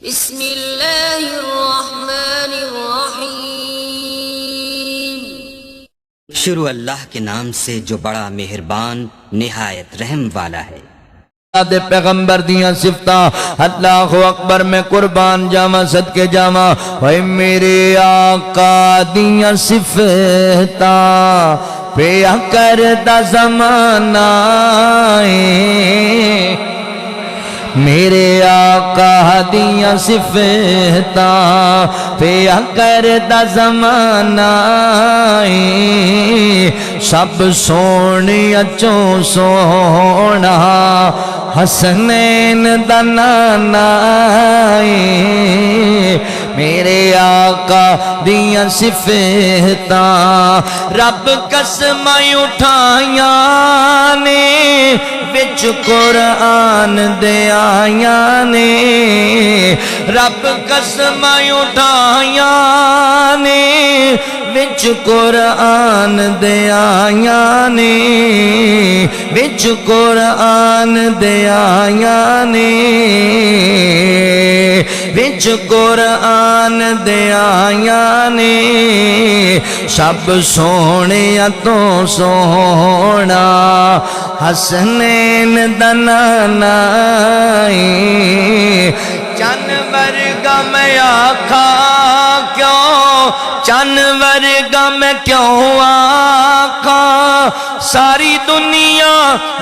بسم اللہ الرحمن الرحیم۔ شروع اللہ کے نام سے جو بڑا مہربان نہایت رحم والا ہے۔ دے پیغمبر دیاں صفتاں اللہ اکبر میں قربان جاواں صدقے جاواں، اے میرے آقا دیاں صفتاں پیا کردا زمانہ ہے، میرے آقا دیاں صفتاں پیا کردا زمانہ ہے، سب سونیاں چوں سونا حسنین دا نانا ہے، میرے آقا دیاں صفتاں رب قسماں اٹھائیاں نے، وچ قرآن دے آیاں نے، رب قسماں اٹھائیاں نے، وچ قرآن دے آیاں نے، وچ قرآن دے آیاں نے، وچ قرآن دے آیاں نے، سب سونیاں تو سونا حسنین دا نانا ہے، چن ورگا میں آکھا کیوں، چن ورگا میں کیوں آکھا، ساری دنیا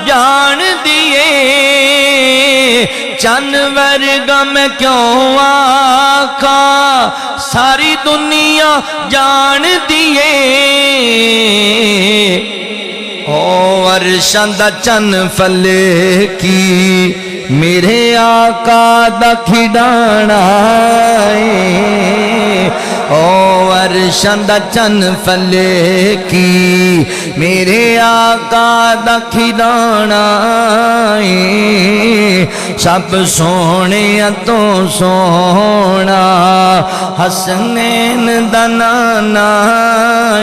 جان دیے، چن ورگا میں کیوں آکھا، ساری دنیا جان دیے، عرشاں دا چن فلے کی میرے آقا دا کھڈانا ہے، عرشاں دا چن فلے کی میرے آقا دا کھڈانا ہے، سب سونیاں تو سونا حسنین دا نانا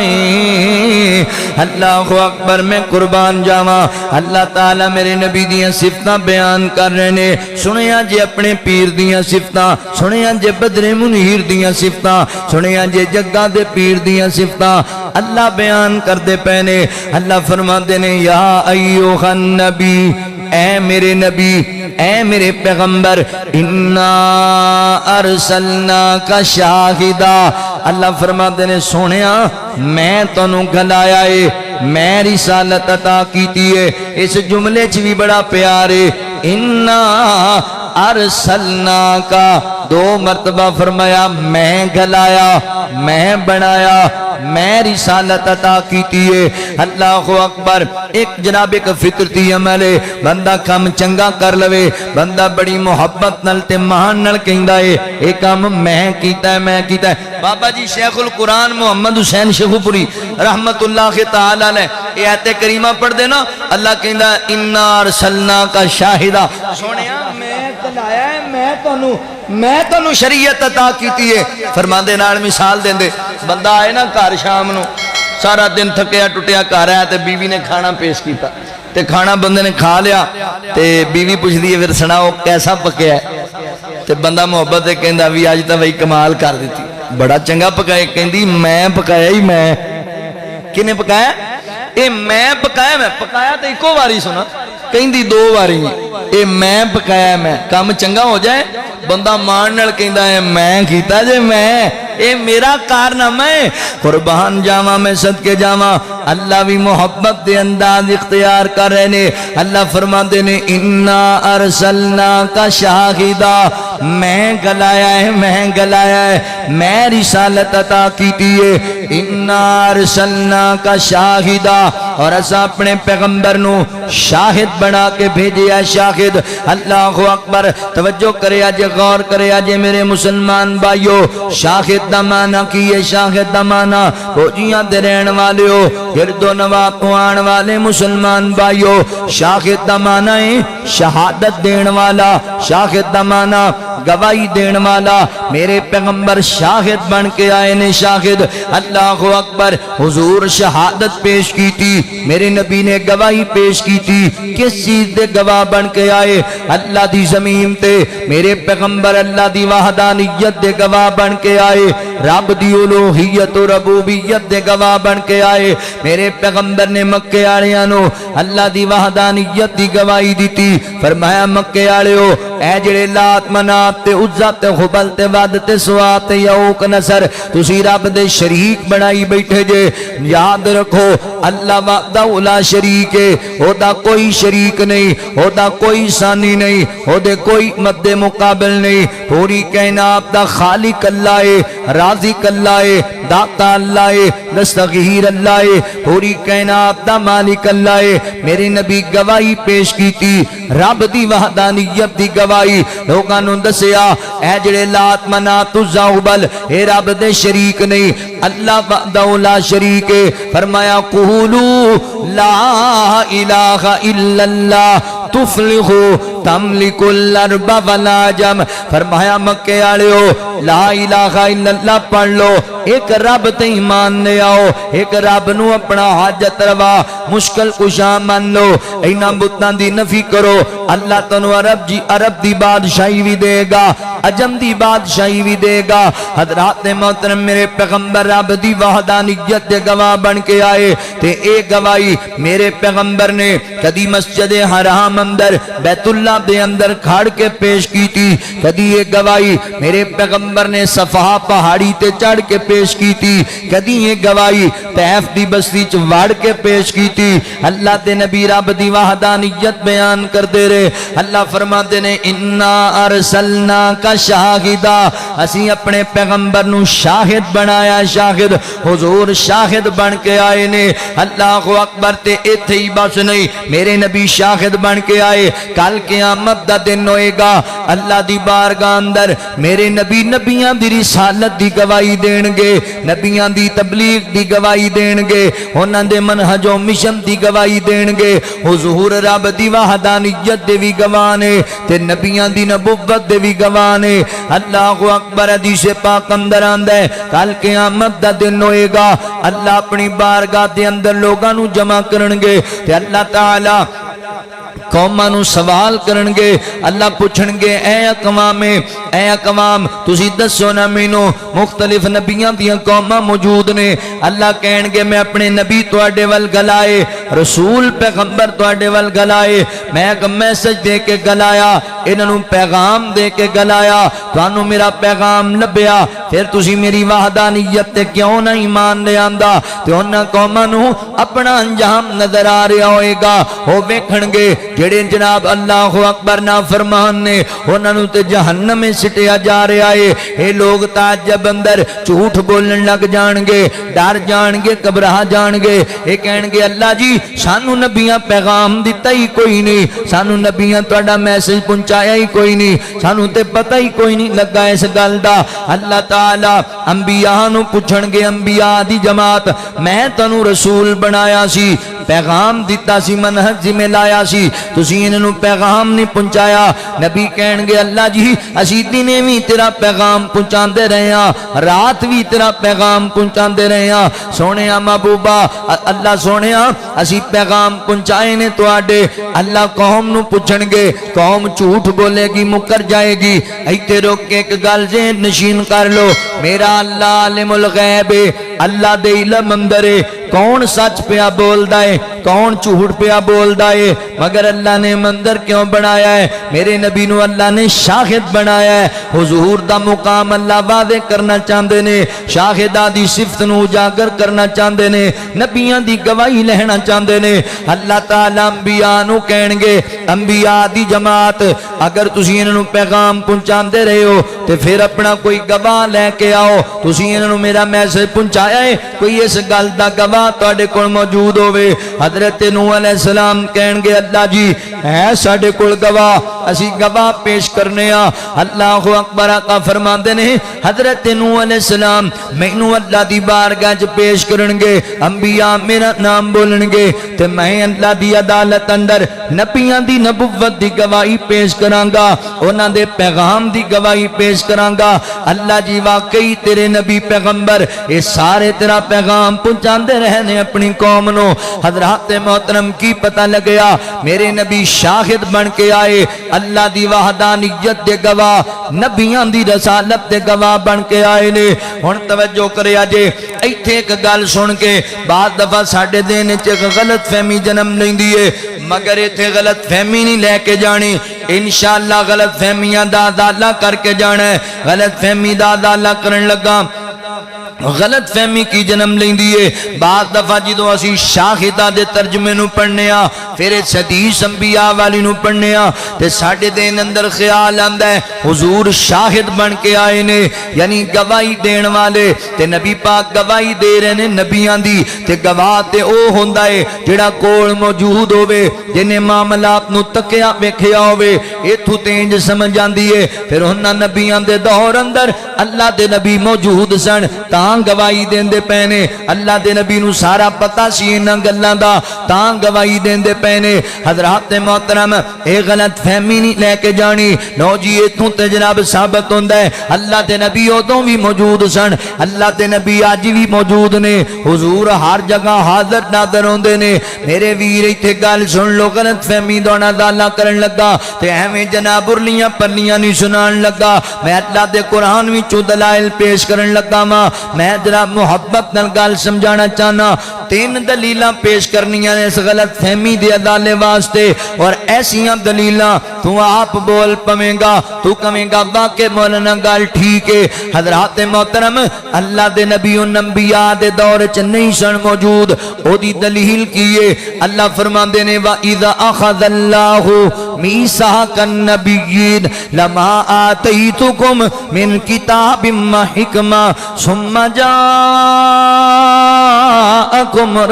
ہے، اللہ اکبر میں قربان جاواں، اللہ تعالیٰ میرے نبی دیاں صفتاں بیان کر رہے نے، سنیا جے اپنے پیر دیاں صفتاں، سنیا جے بدر منیر دیاں صفتاں، سنیا جے جگہ دے پیر دیاں صفتاں، اللہ بیان کر دے پہنے، اللہ فرما دے نے یا ایوہ النبی، اے میرے نبی، اے میرے پیغمبر، انا ارسلناک شاہدا، اللہ فرما دے نے سونیا میں تانوں گھلایا ہے، میں رسالت عطا کیتی ہے، اس جملے چ بھی بڑا پیار ہے، انا ارسلناک، دو مرتبہ فرمایا میں گھلایا، میں بنایا، میں رسالت عطا کیتی ہے، اللہ اکبر، ایک جناب ایک فطرتی عمل ہے، بندہ کام چنگا کر لوے، بندہ بڑی محبت نل تے مان نل کہندا ہے، ایک کام میں کیتا ہے، میں کیتا ہے، بابا جی شیخ القرآن محمد حسین شیخو پوری رحمت اللہ تعالی علیہ یہ آیت کریمہ پڑھ دینا، اللہ کہندا انا ارسلناک شاہدا، سونیا میں کلایا ہے، میں تانوں شریعت عطا کیتی ہے، فرماندے نال مثال دیندے، بندہ آئے نا گھر شام نو سارا دن تھکیا ٹوٹیا گھر آیا تے بیوی نے کھانا پیش کیتا تے کھانا بندے نے کھا لیا تے بیوی پوچھدی ہے پھر سناؤ کیسا پکیا ہے، تے بندہ محبت تے کہندا وی اج تے بھائی کمال کر دیتی، بڑا چنگا پکایا، کہندی میں پکایا ہی، میں کنے پکایا، اے میں پکایا، میں پکایا تے ایکو واری سنا، کہندی دو واری، اے میں پکایا، میں کام چنگا ہو جائے بندہ مان نال کہندا ہے میں کیتا جے، میں اے میرا کارنامہ ہے، قربان جاواں میں صدقے جاواں، اللہ بھی محبت دے انداز اختیار کر رہے نے، اللہ فرماندے نے انا ارسلناک شاہدا، میں گلایا ہے، میں گلایا ہے، میں رسالت عطا کیتی ہے، انا ارسلناک شاہدا، اور اسا اپنے پیغمبر نو شاہد بنا کے بھیجے ہے، شاہد، اللہ اکبر، توجہ کرے آجے، غور کرے آجے میرے مسلمان بھائیو، شاہد دا مانا کی ہے شاہد دا مانا فوجیاں دے رہن والے ہو گرد و نواح تو آن والے مسلمان بھائیو شاہد دا مانا ہے شہادت دین والا شاہد دا مانا گواہی دین والا میرے پیغمبر شاہد بن کے آئے نے شاہد اللہ اکبر حضور شہادت پیش کی تھی میرے نبی نے گواہی پیش کی تھی کس چیز دے گواہ بن کے آئے اللہ دی زمین تے میرے پیغمبر اللہ دی وحدانیت دے گواہ بن کے آئے رب دی الوہیت و ربوبیت دے گواہ بن کے آئے میرے پیغمبر نے مکے آلیاں نو اللہ دی وحدانیت دی گواہی دیتی فرمایا مکے آلیو اے جڑے لات منات تے عزا تے خبل تے ود تے سوا تے یعوق نصر تسی رب دے شریک بنائی بیٹھے جے یاد رکھو اللہ وحدہ لا شریک ہے او دا کوئی شریک نہیں او دا کوئی ثانی نہیں او دے کوئی مد مقابل نہیں پوری کائنات دا خالق اللہ ہے رازق اللہ ہے داتا اللہ ہے مستغفر اللہ ہے پوری کائنات دا مالک اللہ ہے میرے نبی گواہی پیش کی تھی رب دی وحدانیت دی گواہی لوگاں نوں دسیا اے جڑے لات منات عزا ہبل اے رب دے شریک نہیں اللہ وحدہ لا شریک ہے فرمایا قولوا لا الہ الا اللہ تفلحو تملک الارض والعجم فرمایا مکے والےو لا الہ الا اللہ پڑھ لو ایک رب تے ایمان لے آؤ ایک رب نو اپنا حاجت روا مشکل کشا من لو اینا بتاں دی نفی کرو اللہ تنو عرب دی بادشاہی بھی دے گا عجم دی بادشاہی بھی دے گا حضرات محترم میرے پیغمبر رب دی وحدانیت دے گواہ بن کے آئے تے اے گواہی میرے پیغمبر نے کدی مسجد حرام اندر بیت اللہ دے اندر کھڑ کے پیش کی تھی کدی یہ گواہی میرے پیغمبر نے صفا پہاڑی تے چڑھ کے پیش کی تھی کدی یہ گواہی طیف دی بستی چ وڑ کے پیش کی تھی اللہ دے نبی رب دی وحدانیت بیان کر دے رہے اللہ فرماتے نے انا ارسلنا کا شاہدہ اسی اپنے پیغمبر نو شاہد بنایا شاہد حضور شاہد بن کے آئے نے اللہ اکبر تے ایتھے ہی بس نہیں میرے نبی شاہد بن کے آئے کل قیامت دا دن ہوئے گا اللہ دی بارگاہ اندر میرے نبی نبیاں دی رسالت دی گواہی دین گے نبیاں دی تبلیغ دی گواہی دین گے انہاں دے منہج و مشن دی گواہی دین گے حضور رب دی وحدانیت دے وی گواہ نے تے نبیاں دی نبوت دے وی گواہ نے اللہ اکبر حدیث پاک اندر آندا ہے کل قیامت دا دن ہوئے گا اللہ اپنی بارگاہ دے اندر لوگاں نو جمع کرن گے تے اللہ تعالی قوماں نو سوال کرن گے اللہ پوچھن گے اے اقوام تسی دسو نا مینوں مختلف نبیاں دیاں قوماں موجود نے اللہ کہن گے میں اپنے نبی تواڈے ول گلائے رسول پیغمبر تواڈے ول گلائے میں ایک میسج دے کے گلایا انہاں نوں پیغام دے کے گلایا تانوں میرا پیغام لبیا پھر تسی میری وحدانیت تے کیوں نہ ایمان لے آندا تے انہاں قوماں نوں اپنا انجام نظر آ رہا ہوئے گا او ویکھن گے جڑے جناب اللہ اکبر نافرمان نے انہاں نوں تے جہنم میں سٹیا جا رہا ہے اے لوگ تعجب اندر جھوٹ بولن لگ جان گے ڈر جان گے گھبرا جان گے اے کہن گے اللہ جی سانو نبیاں پیغام دتا ہی کوئی نہیں سانو نبیاں تہاڈا میسج پہنچایا ہی کوئی نہیں سانو تے پتہ ہی کوئی نہیں لگا اس گل دا اللہ تعالی انبیاء نو پوچھن گے انبیاء دی جماعت میں تانوں رسول بنایا سی پیغام دیتا سی منہج میں لایا سی تسی انہاں نوں پیغام نہیں پہنچایا نبی کہن گے اللہ جی اسی دنے بھی تیرا پیغام پہنچاندے رہے ہاں رات بھی تیرا پیغام پہنچاندے رہے ہاں سونے محبوبا اللہ سونے اسی پیغام پہنچائے نے تواڈے اللہ قوم نو پوچھن گے قوم جھوٹ بولے گی مکر جائے گی ایتھے روک کے ایک گل ذہن نشین کر لو میرا اللہ عالم الغیب اللہ دے علم اندر کون سچ پیا بولدا ہے کون جھوٹ پیا بولدا ہے مگر اللہ نے مندر کیوں بنایا ہے میرے نبی نو اللہ نے شاہد بنایا ہے حضور دا مقام اللہ واضح کرنا چاہندے نے شاہداں دی صفت نو اجاگر کرنا چاہندے نے نبیاں دی گواہی لینا چاہندے نے اللہ تعالی انبیاء نو کہن گے انبیاء دی جماعت اگر تسی انہاں نو پیغام پہنچاندے رہے ہو تے پھر اپنا کوئی گواہ لے کے آؤ تسی انہاں نو میرا میسج پہنچایا ہے کوئی اس گل دا گواہ گواہ تواڈے کول موجود ہوے. حضرت نوح علیہ السلام کہن گے اللہ جی ہے ساڈے کول گواہ اسی گواہ پیش کرنے آ. اللہ اکبر. آقا فرماندے نے حضرت نوح علیہ السلام مینوں اللہ دی بارگاہ وچ پیش کرن گے, انبیاء میرا نام بولن گے تے میں اللہ دی عدالت اندر نبیاں دی نبوت دی گواہی پیش کراں گا, انہاں دے پیغام دی گواہی پیش کراں گا. اللہ جی واقعی تیرے نبی پیغمبر اے سارے تیرا پیغام پہنچاندے رہنے اپنی قوم نو. حضرات محترم کی پتہ لگیا میرے نبی شاہد بن کے آئے, اللہ دی وحدانیت دے گواہ, نبیاں دی رسالت دے گواہ بن کے آئے نے. ہن توجہ کریا جے ایتھے ایک گل سن کے بعد دفعہ ساڈے دین وچ ایک غلط فہمی جنم لیندی ہے, مگر ایتھے غلط فہمی نہیں لے کے جانی, انشاءاللہ غلط فہمیاں دا ازالہ کر کے جانا ہے. غلط فہمی دا ازالہ کرن لگا غلط فہمی کی جنم لیندی ہے. بعض دفعہ جدوں اسی شاہدہ دے ترجمے نو پڑھنے آ پھر حدیث انبیاء والی نو پڑھنے آ تے ساڈے دین اندر خیال آندا ہے حضور شاہد بن کے آئے نے, یعنی گواہی دین والے, تے نبی پاک گواہی دے رہے نے نبیاں دی, تے گواہ تے او ہوندا ہے جڑا کول موجود ہوے, جنے معاملات نو تکیا ویکھیا ہوے. ایتھوں تینج سمجھ آندی ہے پھر انہاں نبیاں دے دور اندر اللہ دے نبی موجود سن تاں گواہی دیندے پے نے, اللہ دے نبی نو سارا پتہ سی انہاں گلاں دا تاں گواہی دیندے پے نے. حضرات محترم اے غلط فہمی نہیں لے کے جانی. لو جی ایتھوں تے جناب ثابت ہوندا ہے اللہ دے نبی ادوں بھی موجود سن, اللہ دے نبی اج بھی موجود نے, حضور ہر جگہ حاضر ناظر ہوندے نے. میرے ویر ایتھے گل سن لو, غلط فہمی دا ازالہ کرن لگا تے ایویں جناب ارلیاں پرلیاں نہیں سنان لگا. میں اللہ دے قرآن وچوں دلائل پیش کرن لگا ماں, میں جناب محبت نال گل سمجھانا چاہنا. 3 دلیلاں پیش کرنیاں نے اس غلط فہمی دے ازالے واسطے, اور ایسیاں دلیلاں تو آپ بول پویں گا, تو کہیں گا واقع مولانا گل ٹھیک ہے. حضرات محترم اللہ دے نبی و انبیاء دے دور چ نہیں سن موجود, او دی دلیل کیے اللہ فرماندے نے وَإِذَا أَخَذَ اللَّهُ مِيثَاقَ النَّبِيِّينَ لَمَا آتَيْتُكُم مِّن كِتَابٍ وَحِكْمَةٍ ثُمَّ جَاءَكُمْ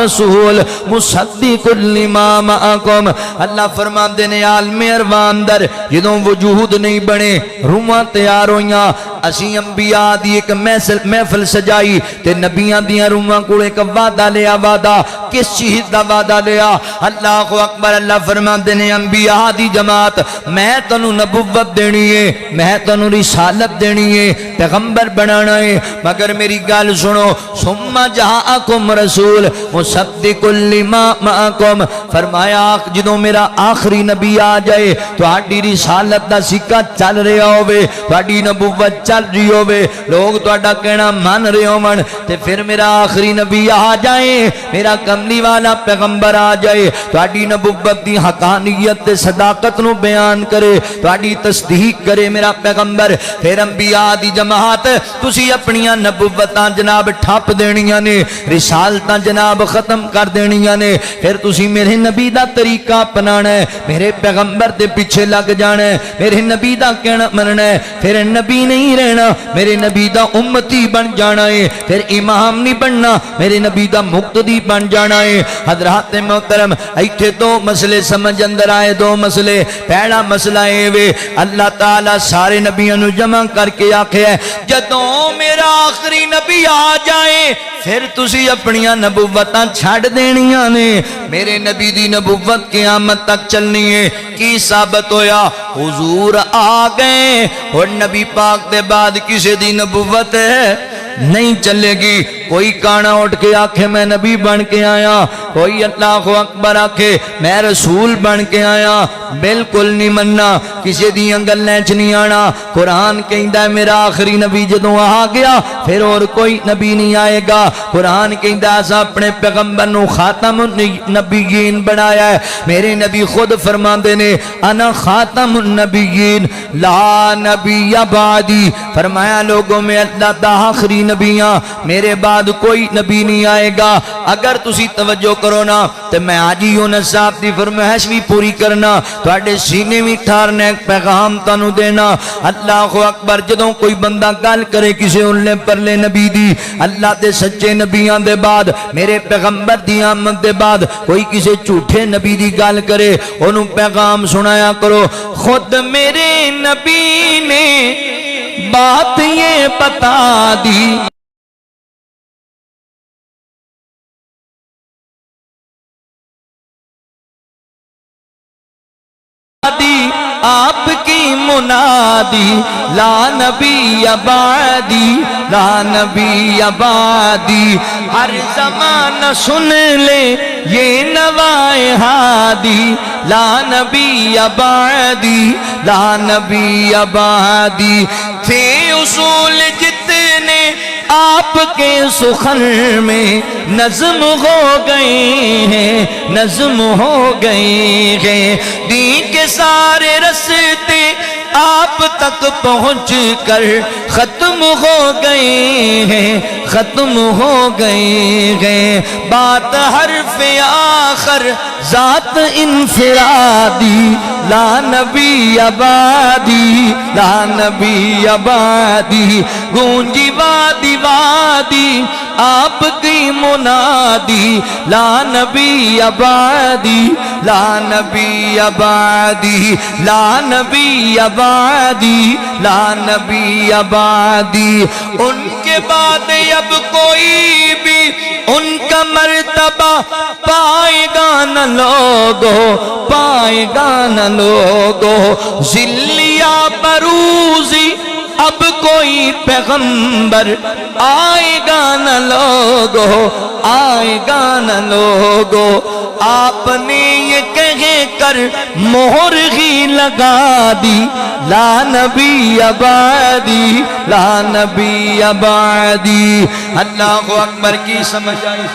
رَسُولٌ مُصَدِّقٌ لِّمَا مَعَكُمْ. اللہ فرماندے نے عالم ارواح اندر جدوں وجود نہیں بنے روحاں تیار ہویاں, اسی انبیاء دی ایک محفل سجائی تے نبیاں دیاں روحاں کول ایک وعدہ لیا. وعدہ کس چیز دا وعدہ لیا؟ اللہ اکبر. اللہ فرماندے نے انبیاء دی جماعت میں تانوں نبوت دینی ہے, میں تانوں رسالت دینی ہے, پیغمبر بنانا ہے, مگر میری گل سنو. ثم جاءکم رسول مصدق لما معکم, فرمایا جدوں میرا آخری نبی آ جائے تہاڈی رسالت دا سکہ چل رہا ہوے, تہاڈی نبوت چل رہی ہوے, لوگ تہاڈا کہنا مان رہے ہون, تے پھر میرا آخری نبی آ جائے, میرا کملی والا پیغمبر آ جائے, تہاڈی نبوت دی حقانیت تے صداقت نو بیان کرے, تہاڈی تصدیق کرے میرا پیغمبر, پھر انبیاء دی جماعت تسی اپنیاں نبوتاں جناب ٹھپ دینیاں نے, رسالتاں جناب ختم کر دینیاں نے, پھر تسی میرے نبی دا طریقہ اپنانا ہے, میرے پیغمبر دے پیچھے لگ جانا ہے, میرے نبی دا کہنا مننا ہے, پھر نبی نہیں رہنا, میرے نبی دا امتی بن جانا ہے, پھر امام نہیں بننا, میرے نبی دا مقتدی بن جانا ہے. حضرات محترم ایتھے دو مسئلے سمجھ اندر آئے, 2 مسئلے. پہلا مسئلہ اے وے اللہ تعالی سارے نبیوں نو جمع کر کے آکھیا ہے جدوں میرا آخری نبی آ جائے پھر تسی اپنیاں نبوتاں چھڈ دینیاں نے, میرے نبی دی نبوت قیامت تک چلنی ہے. کی ثابت ہویا؟ حضور آ گئے اور نبی پاک دے بعد کسی دی نبوت نہیں چلے گی. کوئی کانا اٹھ کے آکھے میں نبی بن کے آیا, کوئی اللہ اکبر آکھے میں رسول بن کے آیا, بالکل نہیں مننا, کسی دی گلاں چ نہیں آنا. قرآن کہندا ہے میرا آخری نبی جدوں آ گیا پھر اور کوئی نبی نہیں آئے گا. قرآن کہندا ہے اساں اپنے پیغمبر نو خاتم النبیین بنایا ہے. میرے نبی خود فرماندے نے انا خاتم النبیین لا نبی بعدی, فرمایا لوگوں میں اللہ دا آخری نبیاں, میرے بعد بعد کوئی نبی نہیں آئے گا. اگر تسی توجہ کرو نا تو میں آج یونس صاحب دی فرمائش بھی پوری کرنا, تواڈے سینے بھی ٹھارنا, ایک پیغام تانوں دینا. اللہ اکبر. جدوں کوئی بندہ گل کرے کسی اولے پرلے نبی دی, اللہ دے سچے نبیاں دے بعد, میرے پیغمبر دی آمد دے بعد کوئی کسی جھوٹے نبی دی گل کرے, انہوں پیغام سنایا کرو, خود میرے نبی نے بات یہ بتا دی, آپ کی منادی, لا نبی بعدی, لا نبی بعدی. ہر زمانہ سن لے یہ نوائے ہادی, لا نبی بعدی, لا نبی بعدی. تھے اصول جتنے آپ کے سخن میں نظم ہو گئے ہیں, نظم ہو گئے ہیں. دین کے سارے رستے آپ تک پہنچ کر ختم ہو گئے ہیں, ختم ہو گئے ہیں. بات حرف آخر ذات انفرادی, لا نبی بعدی, لا نبی بعدی. گونجی وادی وادی آپ کی منادی, لا نبی بعدی, لا نبی بعدی, لا نبی بعدی, لا نبی بعدی. ان کے بعد اب کوئی بھی ان کا مرتبہ پائے گا نہ لوگو, پائے گا نہ لوگو. ذلیا بروزی اب کوئی پیغمبر آئے گا نہ لوگو, آئے گا نہ لوگو. آپ نے یہ کہہ کر مہر ہی لگا دی, لا نبی بعدی, لا نبی بعدی. اللہ اکبر کی سمجھ آئی.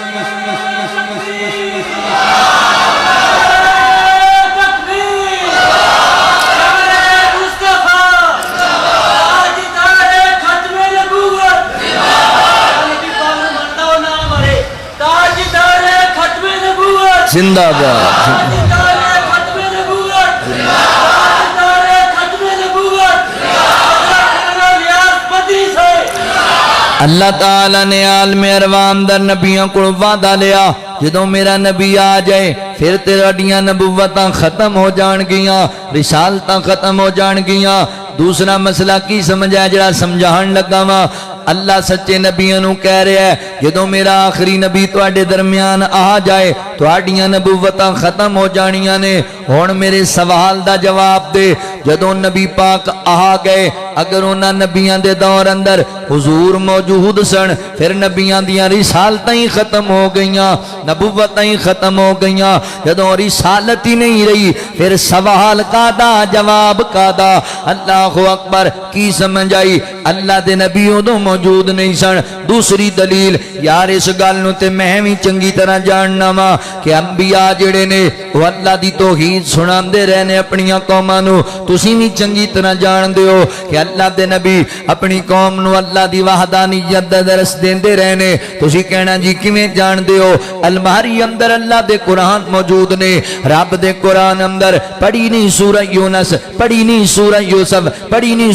زندہ باد. اللہ تعالیٰ نے عالم ارواح در نبیوں کو وعدہ لیا, جدوں میرا نبی آ جائے پھر تیراڈیاں نبوتاں ختم ہو جان گیاں, رسالتاں ختم ہو جان گیاں. دوسرا مسئلہ کی سمجھا جڑا سمجھان لگا وا, اللہ سچے نبیوں نو کہہ رہا ہے جدوں میرا آخری نبی تواڈے درمیان آ جائے تواڈیاں نبوتاں ختم ہو جانیاں نے. ہن میرے سوال دا جواب دے, جدوں نبی پاک آ گئے اگر انہاں نبیاں دے دور اندر حضور موجود سن پھر نبیاں دیاں رسالتاں ہی ختم ہو گئیاں, نبوتاں ہی ختم ہو گئیاں. جدوں رسالت ہی نہیں رہی پھر سوال کادا جواب کادا. اللہ اکبر. کی سمجھ آئی؟ اللہ دے نبی ادوں موجود نہیں سن. دوسری دلیل یار اس گل نو تے میں بھی چنگی طرح جاننا وا کہ انبیاء جڑے نے وہ اللہ دی توحید سناندے رہنے اپنی قوماں نو. تسی بھی چنگی طرح جان دے ہو کہ اللہ دے نبی اپنی قوم نو اللہ دی وحدانیت دا درس دیندے رہنے. تسی کہنا جی کیویں جان دے ہو؟ الماری اندر اللہ دے قرآن موجود نے. رب دے قرآن اندر پڑھی نہیں سورہ یونس, پڑھی نہیں سورہ یوسف, پڑھی نہیں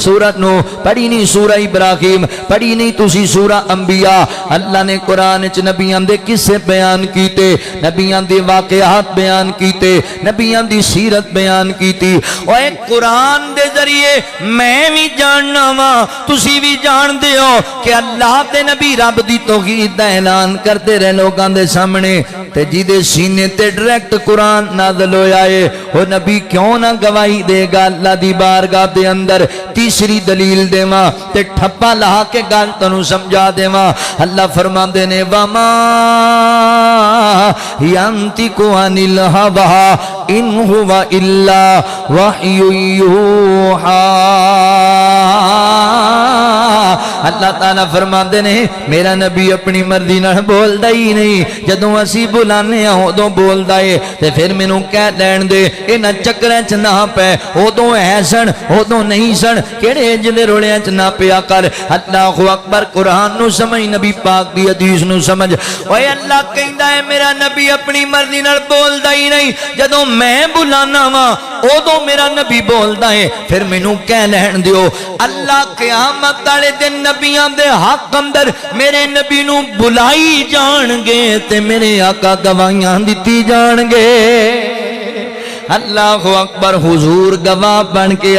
سورہ نوح, پڑھی نہیں سورہ ابراہیم, پڑھی نہیں تسی سورہ انبیاء. اللہ نے قرآن چ نبیاں دے قصے بیان کیتے, نبیاں دے واقعات بیان کیتے, نبیاں دی سیرت بیان کیتی. او ایک قرآن دے ذریعے میں بھی جاننا وا تسی بھی جان دے ہو کہ اللہ دے نبی رب دی توحید دا اعلان کرتے رہے لوگاں دے سامنے, تے جی دے سینے تے ڈائریکٹ قرآن نازل ہویا ہے وہ نبی کیوں نہ گواہی دے گا اللہ دی بارگاہ دے اندر. تیسری دلیل دے ماں تے ٹھپا لہا کے گل تنو سمجھا دے ماں. اللہ فرما دے نے وما ینطق عن الہوی ان هو الا وحی یوحی. اللہ تعالیٰ فرماندے نے میرا نبی اپنی مرضی نال بولدا ہی نہیں، جدوں اسی بلانے ہاں ادوں بولدا ہے، تے پھر مینوں کہہ لین دے انہاں چکراں چ نہ پے، ادوں ہے سن ادوں نہیں سن، کیڑے جلے رولیاں چ نہ پیا کر۔ اللہ اکبر، قرآن نو سمجھ، نبی پاک دی حدیث نو سمجھ۔ اوے اللہ کہندا ہے میرا نبی اپنی مرضی نال بولدا ہی نہیں، جدوں میں بلانا وا ادوں میرا نبی بولدا ہے، پھر مینوں کہہ لین دیو اللہ قیامت والے دن نبیاں دے حق اندر میرے نبی نو بلائی جان گے تے میرے آقا گواہیاں دتی جان گے۔ اللہ اکبر، حضور گواہ بن کے آئے۔